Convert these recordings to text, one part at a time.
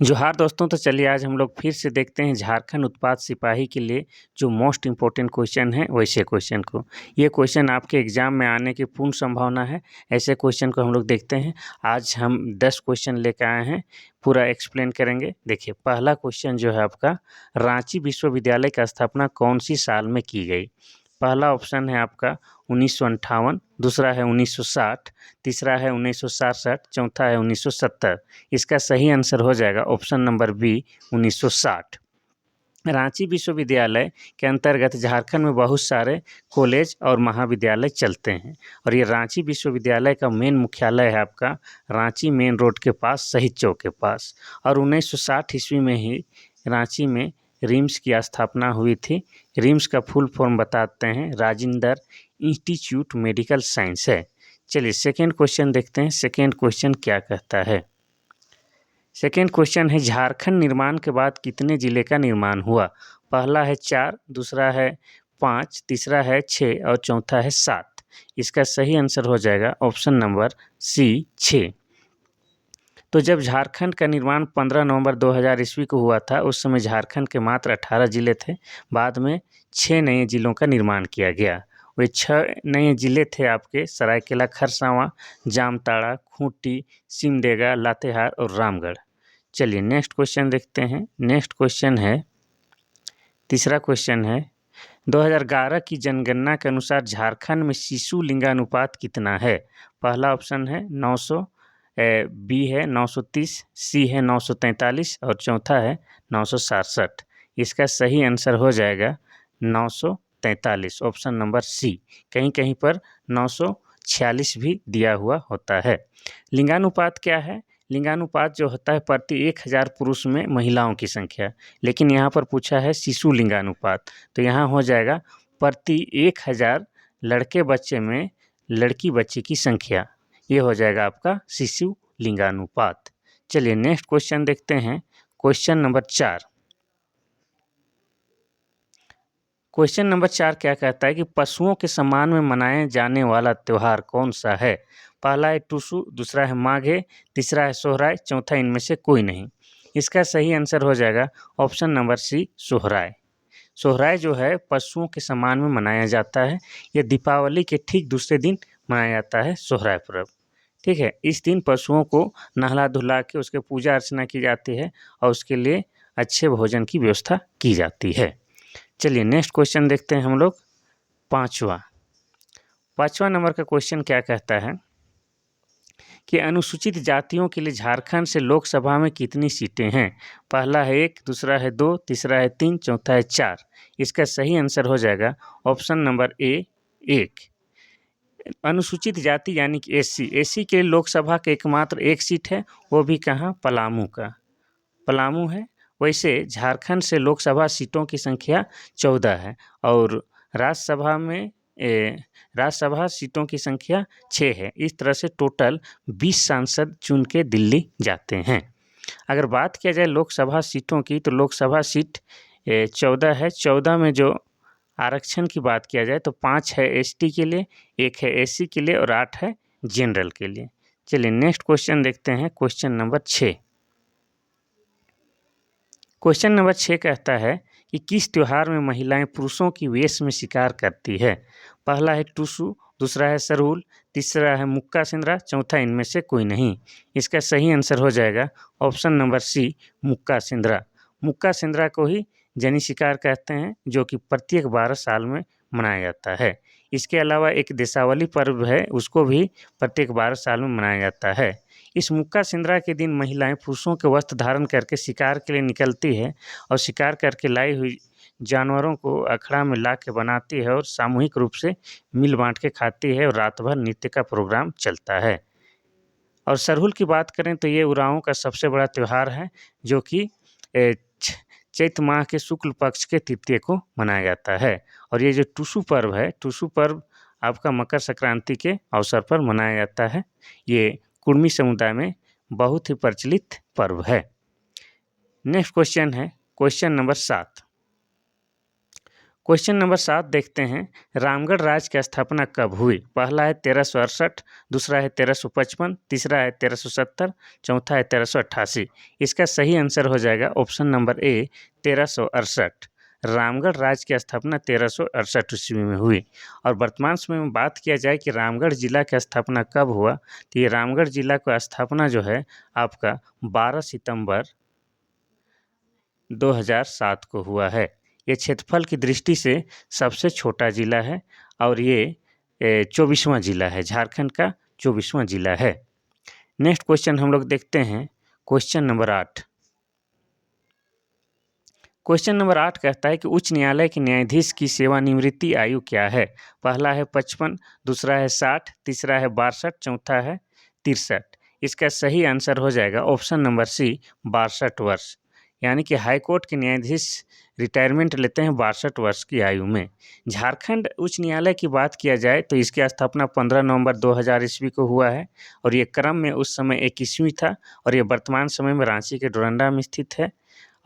जोहार दोस्तों, तो चलिए आज हम लोग फिर से देखते हैं झारखंड उत्पाद सिपाही के लिए जो मोस्ट इम्पोर्टेंट क्वेश्चन है वैसे क्वेश्चन को। ये क्वेश्चन आपके एग्ज़ाम में आने की पूर्ण संभावना है। ऐसे क्वेश्चन को हम लोग देखते हैं। आज हम 10 क्वेश्चन लेकर आए हैं, पूरा एक्सप्लेन करेंगे। देखिए, पहला क्वेश्चन जो है आपका, रांची विश्वविद्यालय की स्थापना कौन सी साल में की गई? पहला ऑप्शन है आपका 1958, दूसरा है 1960, तीसरा है 1967, चौथा है 1970। इसका सही आंसर हो जाएगा ऑप्शन नंबर बी 1960। रांची विश्वविद्यालय के अंतर्गत झारखंड में बहुत सारे कॉलेज और महाविद्यालय चलते हैं और ये रांची विश्वविद्यालय का मेन मुख्यालय है आपका रांची मेन रोड के पास, शहीद चौक के पास। और 1960 ईस्वी में ही रांची में रिम्स की स्थापना हुई थी। रिम्स का फुल फॉर्म बताते हैं, राजेंद्र इंस्टीट्यूट मेडिकल साइंस है। चलिए सेकेंड क्वेश्चन देखते हैं। सेकेंड क्वेश्चन क्या कहता है? सेकेंड क्वेश्चन है, झारखंड निर्माण के बाद कितने जिले का निर्माण हुआ? पहला है 4, दूसरा है 5, तीसरा है 6 और चौथा है 7। इसका सही आंसर हो जाएगा ऑप्शन नंबर सी 6। तो जब झारखंड का निर्माण 15 नवंबर 2000 ईस्वी को हुआ था, उस समय झारखंड के मात्र 18 जिले थे। बाद में 6 नए जिलों का निर्माण किया गया। वे 6 नए जिले थे आपके सरायकेला खरसावां, जामताड़ा, खूंटी, सिमडेगा, लातेहार और रामगढ़। चलिए नेक्स्ट क्वेश्चन देखते हैं। नेक्स्ट क्वेश्चन है, तीसरा क्वेश्चन है, 2011 की जनगणना के अनुसार झारखंड में शिशु लिंगानुपात कितना है? पहला ऑप्शन है 900, बी है 930, सी है 943 और चौथा है 967। इसका सही आंसर हो जाएगा 943, ऑप्शन नंबर सी। कहीं कहीं पर 946 भी दिया हुआ होता है। लिंगानुपात क्या है? लिंगानुपात जो होता है प्रति 1000 पुरुष में महिलाओं की संख्या, लेकिन यहाँ पर पूछा है शिशु लिंगानुपात, तो यहाँ हो जाएगा प्रति 1000 लड़के बच्चे में लड़की बच्चे की संख्या। ये हो जाएगा आपका शिशु लिंगानुपात। चलिए नेक्स्ट क्वेश्चन देखते हैं। Question number 4। क्वेश्चन नंबर 4 क्या कहता है कि पशुओं के सम्मान में मनाए जाने वाला त्यौहार कौन सा है? पहला है टुसु, दूसरा है माघे, तीसरा है सोहराय, चौथा इनमें से कोई नहीं। इसका सही आंसर हो जाएगा option number C Sohrai. Sohrai जो है पशुओं के सम्मान में मनाया जाता है। यह दीपावली के ठीक दूसरे दिन मनाया जाता है सोहराय पर्व। ठीक है, इस दिन पशुओं को नहला धुला के उसके पूजा अर्चना की जाती है और उसके लिए अच्छे भोजन की व्यवस्था की जाती है। चलिए नेक्स्ट क्वेश्चन देखते हैं हम लोग। पाँचवा नंबर का क्वेश्चन क्या कहता है कि अनुसूचित जातियों के लिए झारखंड से लोकसभा में कितनी सीटें हैं? पहला है 1, दूसरा है 2, तीसरा है 3, चौथा है 4। इसका सही आंसर हो जाएगा ऑप्शन नंबर ए 1। अनुसूचित जाति यानी कि एससी के लोकसभा के एकमात्र एक सीट है, वो भी कहाँ? पलामू का। पलामू है। वैसे झारखंड से लोकसभा सीटों की संख्या 14 है और राज्यसभा में राज्यसभा सीटों की संख्या 6 है। इस तरह से टोटल 20 सांसद चुन के दिल्ली जाते हैं। अगर बात किया जाए लोकसभा सीटों की, तो लोकसभा सीट 14 है। 14 में जो आरक्षण की बात किया जाए तो 5 है एसटी के लिए, 1 है एससी के लिए और 8 है जनरल के लिए। चलिए नेक्स्ट क्वेश्चन देखते हैं। Question number 6। क्वेश्चन नंबर 6 कहता है कि किस त्योहार में महिलाएं पुरुषों की वेश में शिकार करती है? पहला है टुसु, दूसरा है सरहुल, तीसरा है मुक्का सिंद्रा, चौथा इनमें से कोई नहीं। इसका सही आंसर हो जाएगा ऑप्शन नंबर सी मुक्का सिंद्रा। मुक्का सिंद्रा को ही जनी शिकार कहते हैं, जो कि प्रत्येक 12 साल में मनाया जाता है। इसके अलावा एक देशावली पर्व है, उसको भी प्रत्येक 12 साल में मनाया जाता है। इस मुक्का सिंद्रा के दिन महिलाएं पुरुषों के वस्त्र धारण करके शिकार के लिए निकलती है और शिकार करके लाई हुई जानवरों को अखड़ा में ला के बनाती है और सामूहिक रूप से मिल बांट के खाती है और रात भर नृत्य का प्रोग्राम चलता है। और सरहुल की बात करें तो ये उरांव का सबसे बड़ा त्यौहार है, जो कि चैत्र माह के शुक्ल पक्ष के तृतीय को मनाया जाता है। और ये जो टुसु पर्व है, टुसु पर्व आपका मकर संक्रांति के अवसर पर मनाया जाता है। ये कुर्मी समुदाय में बहुत ही प्रचलित पर्व है। नेक्स्ट क्वेश्चन है क्वेश्चन नंबर 7। क्वेश्चन नंबर 7 देखते हैं, रामगढ़ राज्य की स्थापना कब हुई? पहला है 1368, दूसरा है 1355, तीसरा है 1370, चौथा है 1388। इसका सही आंसर हो जाएगा ऑप्शन नंबर ए 1368। रामगढ़ राज्य की स्थापना 1368 ईस्वी में हुई। और वर्तमान समय में बात किया जाए कि रामगढ़ जिला की स्थापना कब हुआ, तो ये रामगढ़ जिला की स्थापना जो है आपका 12 सितंबर 2007 को हुआ है। ये क्षेत्रफल की दृष्टि से सबसे छोटा जिला है और ये 24वां जिला है, झारखंड का 24वां जिला है। नेक्स्ट क्वेश्चन हम लोग देखते हैं, क्वेश्चन नंबर 8। क्वेश्चन नंबर 8 कहता है कि उच्च न्यायालय के न्यायाधीश की सेवानिवृत्ति आयु क्या है? पहला है 55, दूसरा है 60, तीसरा है 62, चौथा है 63। इसका सही आंसर हो जाएगा ऑप्शन नंबर सी 62 वर्ष। यानी कि हाई कोर्ट के न्यायाधीश रिटायरमेंट लेते हैं 62 वर्ष की आयु में। झारखंड उच्च न्यायालय की बात किया जाए तो इसकी स्थापना 15 नवंबर 2000 ईस्वी को हुआ है और ये क्रम में उस समय 21वीं था और ये वर्तमान समय में रांची के डोरंडा में स्थित है।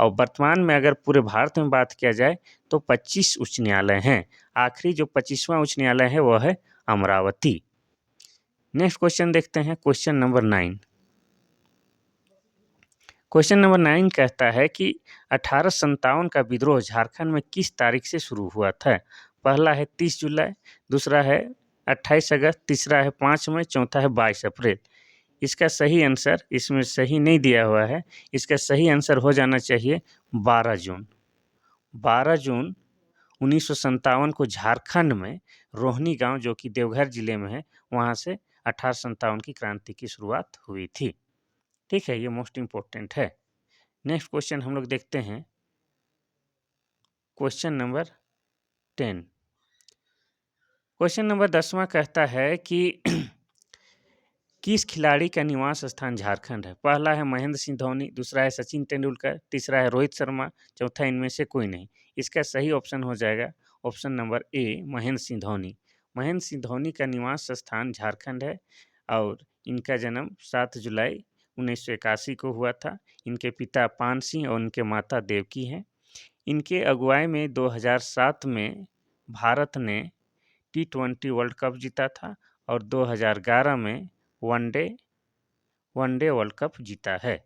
और वर्तमान में अगर पूरे भारत में बात किया जाए तो 25 उच्च न्यायालय हैं। आखिरी जो 25वां उच्च न्यायालय है वह है अमरावती। नेक्स्ट क्वेश्चन देखते हैं, क्वेश्चन नंबर 9। क्वेश्चन नंबर 9 कहता है कि 1857 का विद्रोह झारखंड में किस तारीख से शुरू हुआ था? पहला है 30 जुलाई, दूसरा है 28 अगस्त, तीसरा है 5 मई, चौथा है 22 अप्रैल। इसका सही आंसर इसमें सही नहीं दिया हुआ है। इसका सही आंसर हो जाना चाहिए 12 जून। 12 जून 1957 को झारखंड में रोहनी गांव जो कि देवघर जिले में है, वहां से 1857 की क्रांति की शुरुआत हुई थी। ठीक है, ये मोस्ट इम्पोर्टेंट है। नेक्स्ट क्वेश्चन हम लोग देखते हैं, क्वेश्चन नंबर 10। क्वेश्चन नंबर 10वां कहता है कि किस खिलाड़ी का निवास स्थान झारखंड है? पहला है महेंद्र सिंह धोनी, दूसरा है सचिन तेंदुलकर, तीसरा है रोहित शर्मा, चौथा इनमें से कोई नहीं। इसका सही ऑप्शन हो जाएगा option number A Mahendra Singh Dhoni. Mahendra Singh Dhoni का निवास स्थान झारखंड है और इनका जन्म 7 जुलाई 1981 को हुआ था। इनके पिता पान सिंह और इनके माता देवकी हैं। इनके अगुवाई में 2007 में भारत ने T20 वर्ल्ड कप जीता था और 2011 में वनडे वर्ल्ड कप जीता है।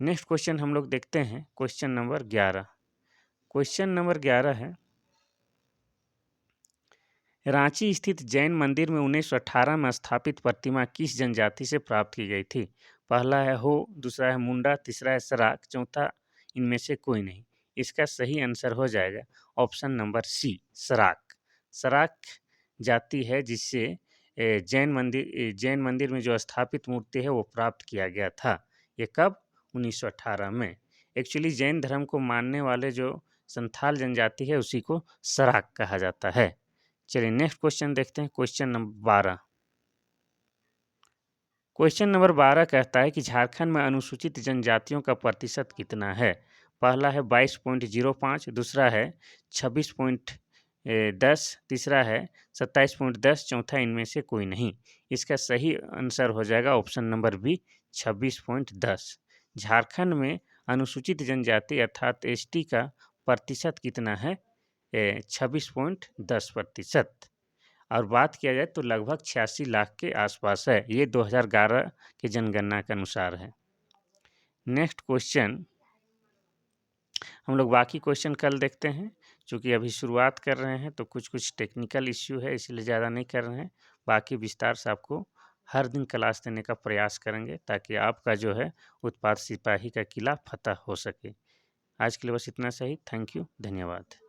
नेक्स्ट क्वेश्चन हम लोग देखते हैं, क्वेश्चन नंबर 11। क्वेश्चन नंबर 11 है, रांची स्थित जैन मंदिर में 1918 में स्थापित प्रतिमा किस जनजाति से प्राप्त की गई थी? पहला है हो, दूसरा है मुंडा, तीसरा है सराक, चौथा इनमें से कोई नहीं। इसका सही आंसर हो जाएगा ऑप्शन नंबर सी सराक। सराक जाति है जिससे जैन मंदिर में जो स्थापित मूर्ति है वो प्राप्त किया गया था। ये कब? 1918 में। एक्चुअली जैन धर्म को मानने वाले जो संथाल जनजाति है उसी को सराक कहा जाता है। चलिए नेक्स्ट क्वेश्चन देखते हैं, क्वेश्चन नंबर 12। क्वेश्चन नंबर 12 कहता है कि झारखंड में अनुसूचित जनजातियों का प्रतिशत कितना है? पहला है 22.05, दूसरा है 26.10, तीसरा है 27.10, चौथा इनमें से कोई नहीं। इसका सही आंसर हो जाएगा ऑप्शन नंबर बी 26.10। झारखंड में अनुसूचित जनजाति अर्थात एसटी का प्रतिशत कितना है? 26.10%। और बात किया जाए तो लगभग 86 लाख के आसपास है। ये 2011 की जनगणना के अनुसार है। नेक्स्ट क्वेश्चन हम लोग बाकी क्वेश्चन कल देखते हैं। चूँकि अभी शुरुआत कर रहे हैं तो कुछ टेक्निकल इश्यू है, इसलिए ज़्यादा नहीं कर रहे हैं। बाकी विस्तार से आपको हर दिन क्लास देने का प्रयास करेंगे ताकि आपका जो है उत्पाद सिपाही का किला फतह हो सके। आज के लिए बस इतना सही। थैंक यू, धन्यवाद।